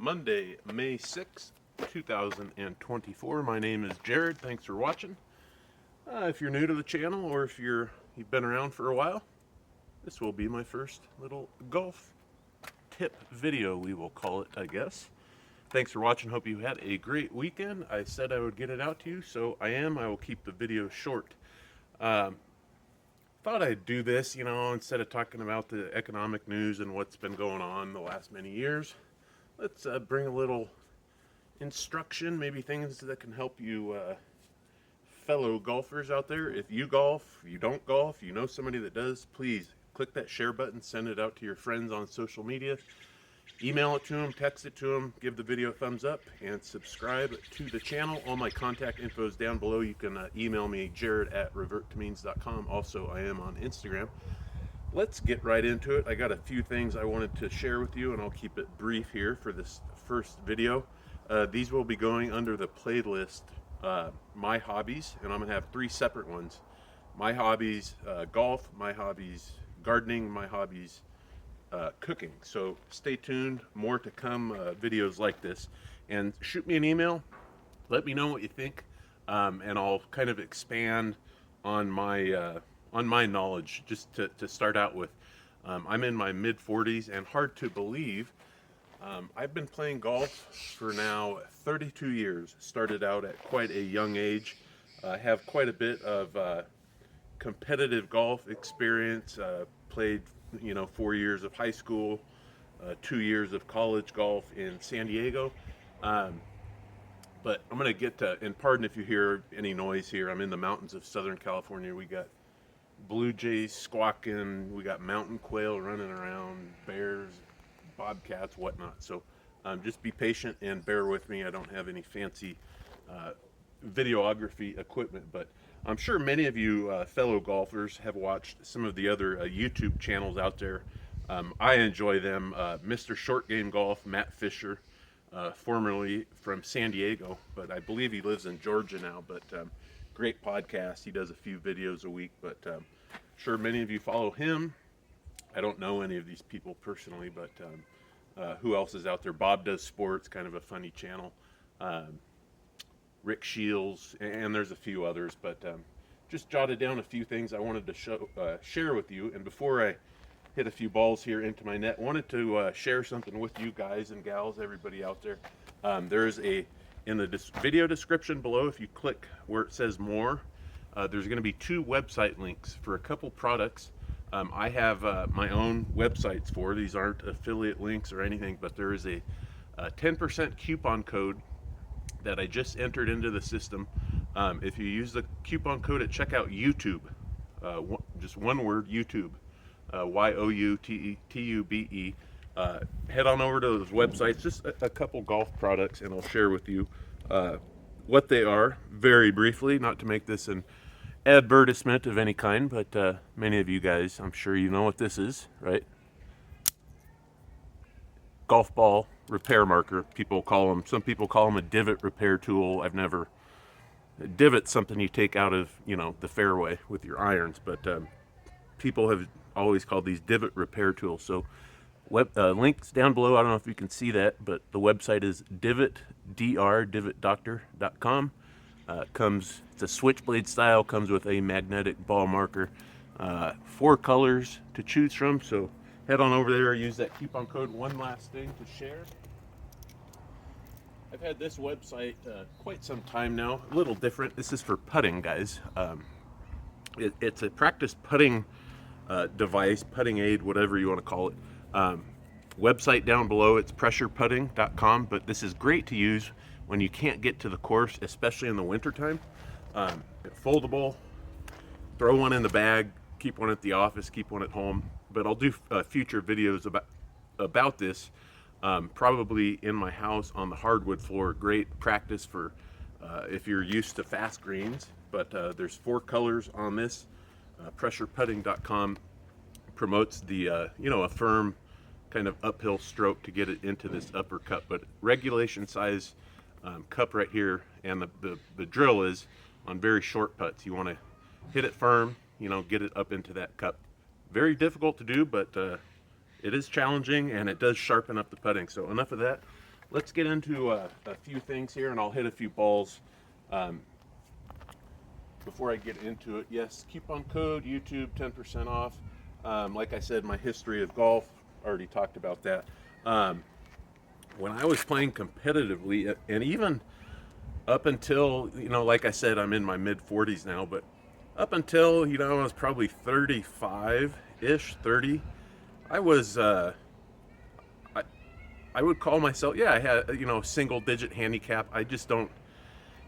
Monday, May 6th, 2024. My name is Jared. Thanks for watching. If you're new to the channel or if you've been around for a while, this will be my first little golf tip video, we will call it, I guess. Thanks for watching. Hope you had a great weekend. I said I would get it out to you, so I am. I will keep the video short. Thought I'd do this, instead of talking about the economic news and what's been going on the last many years. Let's bring a little instruction, maybe things that can help you fellow golfers out there. If you golf, you don't golf, you know somebody that does, please click that share button, send it out to your friends on social media, email it to them, text it to them, give the video a thumbs up, and subscribe to the channel. All my contact info is down below. You can email me, jared@reverttomeans.com. Also, I am on Instagram. Let's get right into it. I got a few things I wanted to share with you, and I'll keep it brief here for this first video. These will be going under the playlist My Hobbies, and I'm going to have three separate ones. My Hobbies Golf, My Hobbies Gardening, My Hobbies Cooking. So stay tuned, more to come, videos like this. And shoot me an email, let me know what you think, and I'll kind of expand on my knowledge, just to start out with. I'm in my mid-40s, and hard to believe, I've been playing golf for now 32 years. Started out at quite a young age. I have quite a bit of competitive golf experience. Played 4 years of high school, 2 years of college golf in San Diego. But I'm going to get to, and pardon if you hear any noise here, I'm in the mountains of Southern California. We got blue jays squawking, we got mountain quail running around, bears, bobcats, whatnot. So just be patient and bear with me. I don't have any fancy videography equipment, but I'm sure many of you fellow golfers have watched some of the other YouTube channels out there. I enjoy them. Mr. Short Game Golf, Matt Fisher, formerly from San Diego, but I believe he lives in Georgia now. But great podcast. He does a few videos a week, but sure many of you follow him. I don't know any of these people personally, but who else is out there? Bob Does Sports, kind of a funny channel. Rick Shields, and there's a few others, but just jotted down a few things I wanted to share with you. And before I hit a few balls here into my net, wanted to share something with you guys and gals, everybody out there. There's in the video description below, if you click where it says more, there's going to be 2 website links for a couple products. I have my own websites for these. Aren't affiliate links or anything, but there is a 10% coupon code that I just entered into the system. If you use the coupon code at checkout, YouTube, just one word, YouTube, YOUTUBE, head on over to those websites, just a couple golf products, and I'll share with you what they are very briefly, not to make this an advertisement of any kind, but many of you guys, I'm sure you know what this is, right? Golf ball repair marker, people call them. Some people call them a divot repair tool. I've never, divot's something you take out of the fairway with your irons, but people have always called these divot repair tools. So links down below. I don't know if you can see that, but the website is divotdoctor.com. It's a switchblade style, comes with a magnetic ball marker, 4 colors to choose from. So head on over there, use that coupon code. One last thing to share. I've had this website quite some time now, a little different. This is for putting, guys. It's a practice putting device, putting aid, whatever you want to call it. Website down below, it's pressureputting.com, but this is great to use when you can't get to the course, especially in the wintertime. Foldable, throw one in the bag, keep one at the office, keep one at home. But I'll do future videos about this, probably in my house on the hardwood floor. Great practice for if you're used to fast greens. But there's 4 colors on this. Pressureputting.com promotes the a firm kind of uphill stroke to get it into this upper cup, but regulation size cup right here. And the drill is on very short putts. You want to hit it firm, get it up into that cup. Very difficult to do, but it is challenging, and it does sharpen up the putting. So enough of that. let's get into a few things here, and I'll hit a few balls. Um, Before I get into it, yes, coupon code YouTube 10% off. Like I said, my history of golf, already talked about that. Um, when I was playing competitively, and even up until, like I said, I'm in my mid 40s now, but up until, I was probably 35 ish, 30, I was, I, I would call myself, yeah, I had, single digit handicap. I just don't,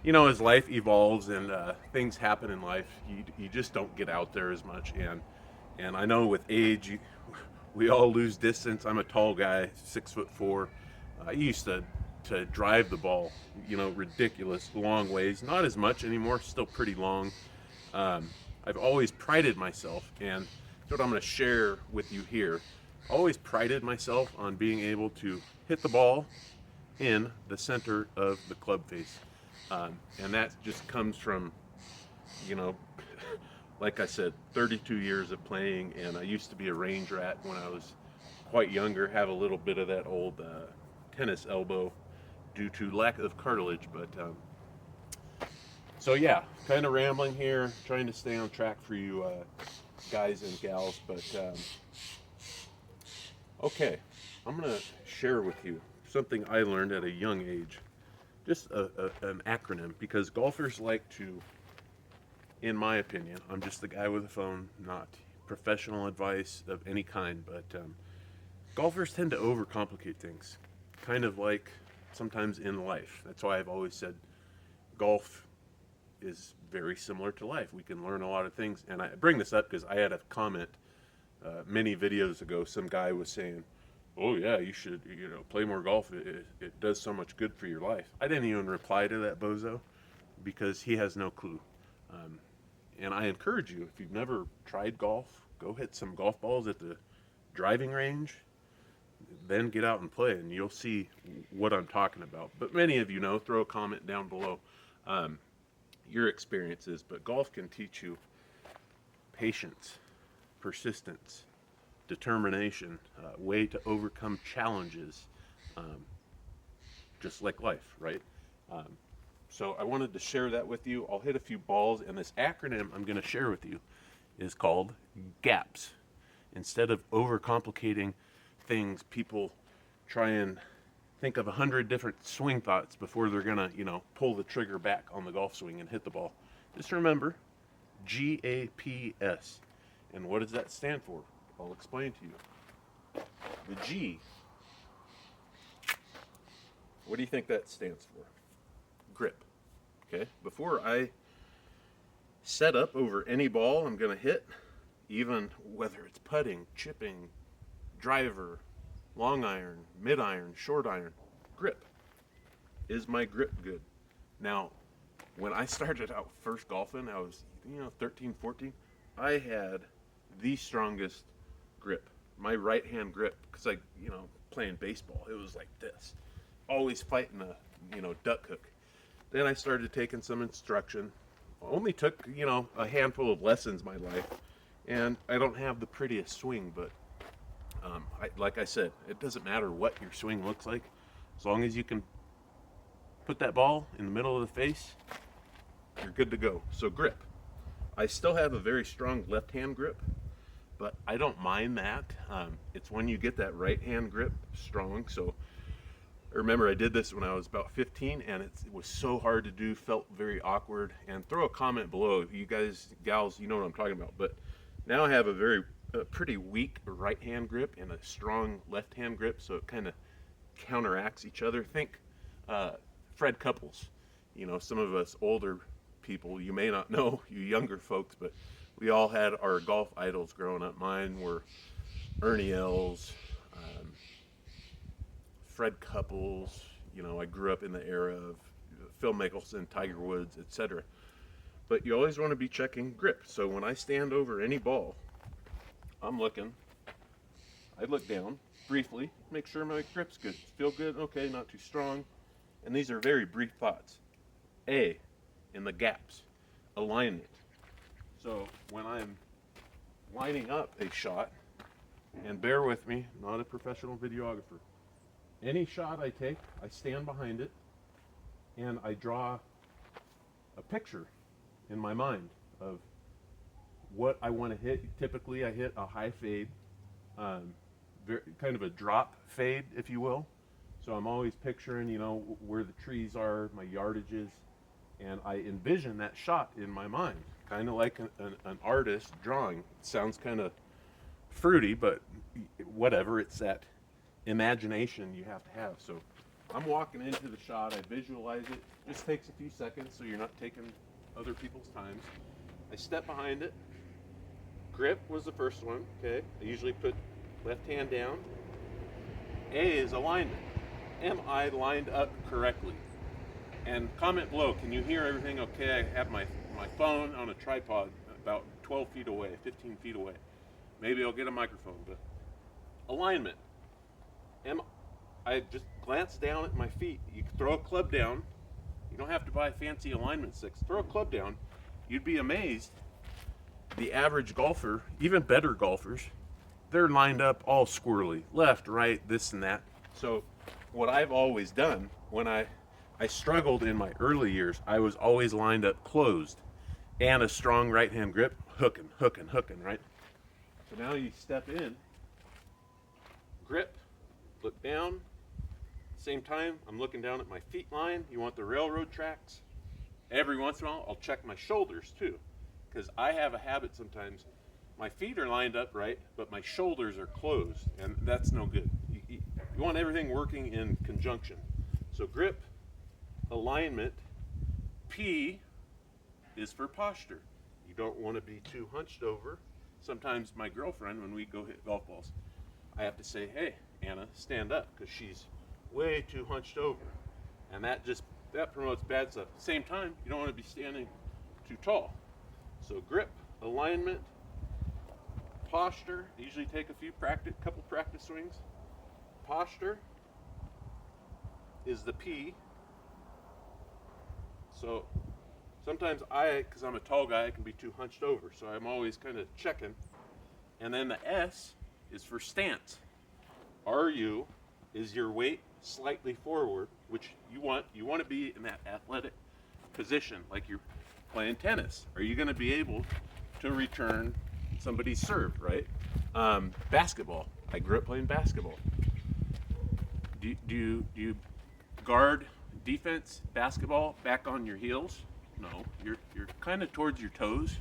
as life evolves and things happen in life, you just don't get out there as much. And I know with age, we all lose distance. I'm a tall guy, 6'4". I used to drive the ball, ridiculous long ways. Not as much anymore, still pretty long. Um, I've always prided myself, and what I'm going to share with you here. Always prided myself on being able to hit the ball in the center of the club face. And that just comes from, you know, like I said, 32 years of playing, and I used to be a range rat when I was quite younger, have a little bit of that old tennis elbow due to lack of cartilage. But so yeah, kind of rambling here, trying to stay on track for you guys and gals. But okay, I'm going to share with you something I learned at a young age. Just an acronym, because golfers like to, in my opinion, I'm just the guy with a phone, not professional advice of any kind, but golfers tend to overcomplicate things, kind of like sometimes in life. That's why I've always said golf is very similar to life. We can learn a lot of things, and I bring this up because I had a comment many videos ago. Some guy was saying, "Oh yeah, you should, play more golf. It does so much good for your life." I didn't even reply to that bozo because he has no clue. Um, and I encourage you, if you've never tried golf, go hit some golf balls at the driving range, then get out and play, and you'll see what I'm talking about. But many of you know, throw a comment down below your experiences. But golf can teach you patience, persistence, determination, way to overcome challenges, um, just like life, right? Um, so I wanted to share that with you. I'll hit a few balls, and this acronym I'm going to share with you is called GAPS. Instead of overcomplicating things, people try and think of 100 different swing thoughts before they're going to, pull the trigger back on the golf swing and hit the ball. Just remember GAPS. And what does that stand for? I'll explain to you. The G, what do you think that stands for? Grip. Okay, before I set up over any ball I'm going to hit, even whether it's putting, chipping, driver, long iron, mid iron, short iron, grip. Is my grip good? Now, when I started out first golfing, I was, 13, 14, I had the strongest grip. My right hand grip, because playing baseball, it was like this. Always fighting a, duck hook. Then I started taking some instruction. Only took, a handful of lessons my life. And I don't have the prettiest swing, but like I said, it doesn't matter what your swing looks like. As long as you can put that ball in the middle of the face, you're good to go. So grip. I still have a very strong left-hand grip, but I don't mind that. It's when you get that right-hand grip strong. So remember, I did this when I was about 15, and it was so hard to do, felt very awkward. And throw a comment below. You guys, gals, you know what I'm talking about. But now I have a pretty weak right-hand grip and a strong left-hand grip, so it kind of counteracts each other. Think Fred Couples. Some of us older people, you may not know, you younger folks, but we all had our golf idols growing up. Mine were Ernie Els, Fred Couples. I grew up in the era of Phil Mickelson, Tiger Woods, etc. But you always want to be checking grip. So when I stand over any ball, I'm looking. I look down briefly, make sure my grip's good. Feel good? Okay, not too strong. And these are very brief thoughts. A, in the gaps, alignment. So when I'm lining up a shot, and bear with me, not a professional videographer, Any shot I take, I stand behind it and I draw a picture in my mind of what I want to hit. Typically, I hit a high fade, kind of a drop fade, if you will. So I'm always picturing, where the trees are, my yardages, and I envision that shot in my mind, kind of like an artist drawing. It sounds kind of fruity, but whatever, it's that imagination you have to have. So I'm walking into the shot, I visualize it. Just takes a few seconds so you're not taking other people's times. I step behind it. Grip was the first one, okay? I usually put left hand down. A is alignment. Am I lined up correctly? And comment below, can you hear everything okay? I have my phone on a tripod about 12 feet away, 15 feet away. Maybe I'll get a microphone, but alignment. I just glance down at my feet. You can throw a club down. You don't have to buy fancy alignment sticks. Throw a club down. You'd be amazed. The average golfer, even better golfers, they're lined up all squirrely, left, right, this and that. So what I've always done when I struggled in my early years, I was always lined up closed and a strong right hand grip, hooking, right? So now you step in, grip, look down. Same time, I'm looking down at my feet line. You want the railroad tracks. Every once in a while, I'll check my shoulders too, because I have a habit sometimes. My feet are lined up right, but my shoulders are closed, and that's no good. You want everything working in conjunction. So grip, alignment. P is for posture. You don't want to be too hunched over. Sometimes my girlfriend, when we go hit golf balls, I have to say, hey, Anna, stand up, because she's way too hunched over. And that promotes bad stuff. Same time, you don't want to be standing too tall. So grip, alignment, posture. Usually take a couple practice swings. Posture is the P. So sometimes because I'm a tall guy, I can be too hunched over. So I'm always kind of checking. And then the S is for stance. RU is your weight slightly forward, which you want to be in that athletic position, like you're playing tennis. Are you going to be able to return somebody's serve, right? Basketball. I grew up playing basketball. Do you guard defense basketball back on your heels? No, you're kind of towards your toes,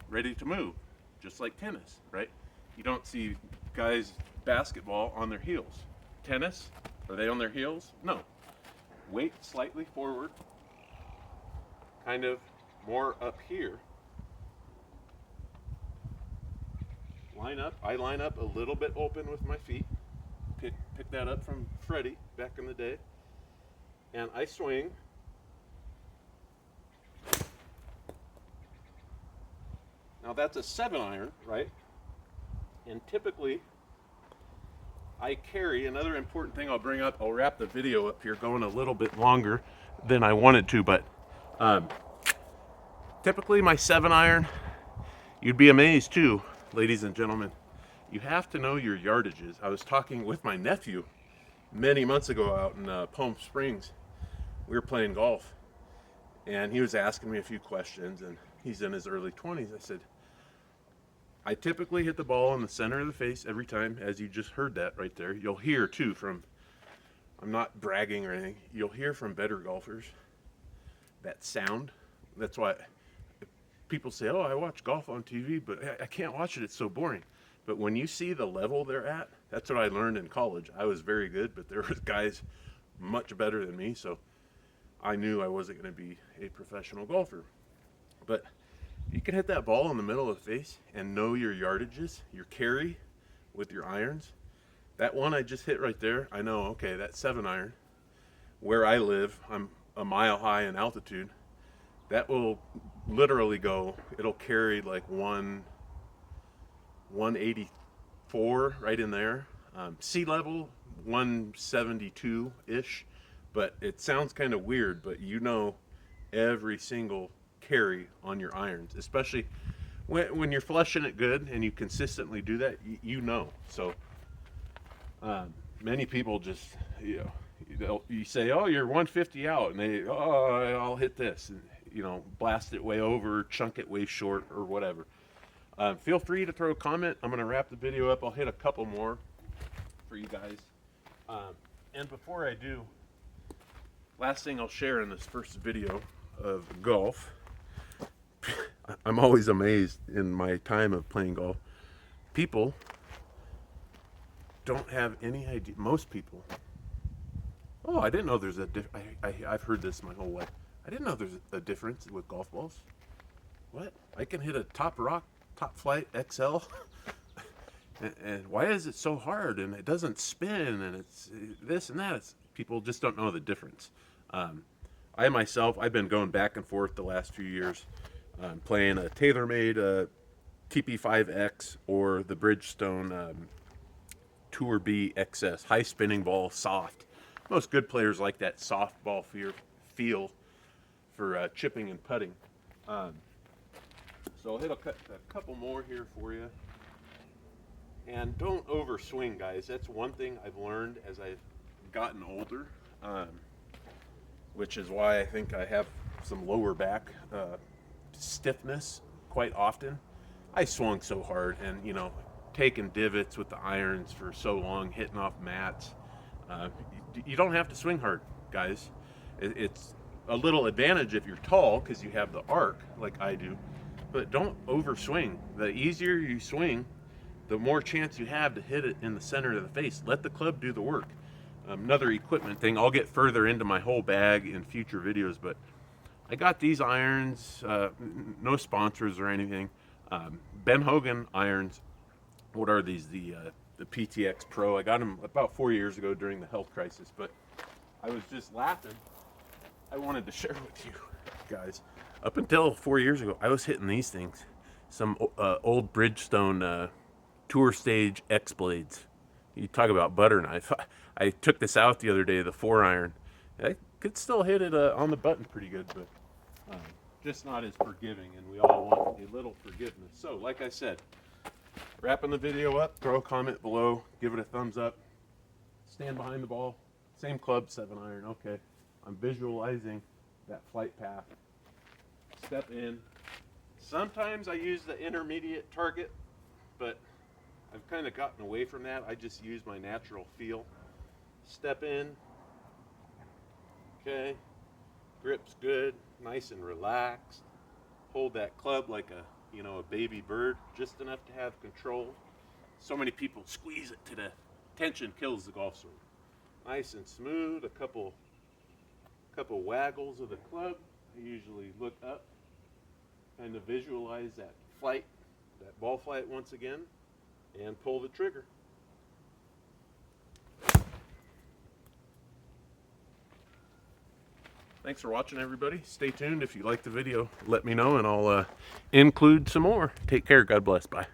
ready to move, just like tennis, right? You don't see guys basketball on their heels. Tennis, are they on their heels? No. Weight slightly forward, kind of more up here. Line up. I line up a little bit open with my feet. Pick that up from Freddie back in the day. And I swing. Now that's a 7-iron, right? And typically I carry, another important thing I'll bring up, I'll wrap the video up here, going a little bit longer than I wanted to, but typically my 7-iron, you'd be amazed too, ladies and gentlemen, you have to know your yardages. I was talking with my nephew many months ago out in Palm Springs. We were playing golf, and he was asking me a few questions, and he's in his early 20s. I said, I typically hit the ball in the center of the face every time, as you just heard that right there. You'll hear too from, I'm not bragging or anything, you'll hear from better golfers that sound. That's why people say, oh, I watch golf on TV, but I can't watch it, it's so boring. But when you see the level they're at, that's what I learned in college. I was very good, but there were guys much better than me, so I knew I wasn't going to be a professional golfer. But you can hit that ball in the middle of the face and know your yardages, your carry with your irons. That one I just hit right there, I know, okay, that 7-iron, where I live, I'm a mile high in altitude, that will literally go, it'll carry like 184 right in there. Sea level, 172-ish, but it sounds kind of weird, but you know every single carry on your irons, especially when you're flushing it good and you consistently do that, you know. So many people just, you say, oh, you're 150 out, and they, oh, I'll hit this, and blast it way over, chunk it way short, or whatever. Feel free to throw a comment. I'm going to wrap the video up. I'll hit a couple more for you guys. And before I do, last thing I'll share in this first video of golf. I'm always amazed in my time of playing golf. People don't have any idea. Most people. Oh, I didn't know there's a I've heard this my whole life. I didn't know there's a difference with golf balls. What? I can hit a top flight XL. and why is it so hard? And it doesn't spin, and it's this and that. People just don't know the difference. I myself, I've been going back and forth the last few years, playing a TaylorMade TP5X or the Bridgestone Tour B XS, high spinning ball, soft. Most good players like that soft ball feel for chipping and putting. So I'll hit a couple more here for you. And don't overswing, guys. That's one thing I've learned as I've gotten older, which is why I think I have some lower back stiffness quite often. I swung so hard, and taking divots with the irons for so long, hitting off mats. You don't have to swing hard, guys. It's a little advantage if you're tall because you have the arc like I do, but don't overswing. The easier you swing, the more chance you have to hit it in the center of the face. Let the club do the work. Another equipment thing, I'll get further into my whole bag in future videos, but I got these irons, no sponsors or anything. Ben Hogan irons. What are these? The PTX Pro. I got them about 4 years ago during the health crisis, but I was just laughing. I wanted to share with you guys. Up until 4 years ago, I was hitting these things. Some old Bridgestone Tour Stage X blades. You talk about butter knife. I took this out the other day, the 4-iron. I could still hit it on the button pretty good, but just not as forgiving, and we all want a little forgiveness. So, like I said, wrapping the video up, throw a comment below, give it a thumbs up, stand behind the ball, same club, 7-iron, okay. I'm visualizing that flight path, step in. Sometimes I use the intermediate target, but I've kind of gotten away from that. I just use my natural feel. Step in. Okay. Grip's good. Nice and relaxed. Hold that club like a baby bird, just enough to have control. So many people squeeze it to death. Tension kills the golf swing. Nice and smooth. A couple waggles of the club. I usually look up and to visualize that flight, that ball flight once again, and pull the trigger. Thanks for watching, everybody. Stay tuned. If you like the video, let me know, and I'll include some more. Take care. God bless. Bye.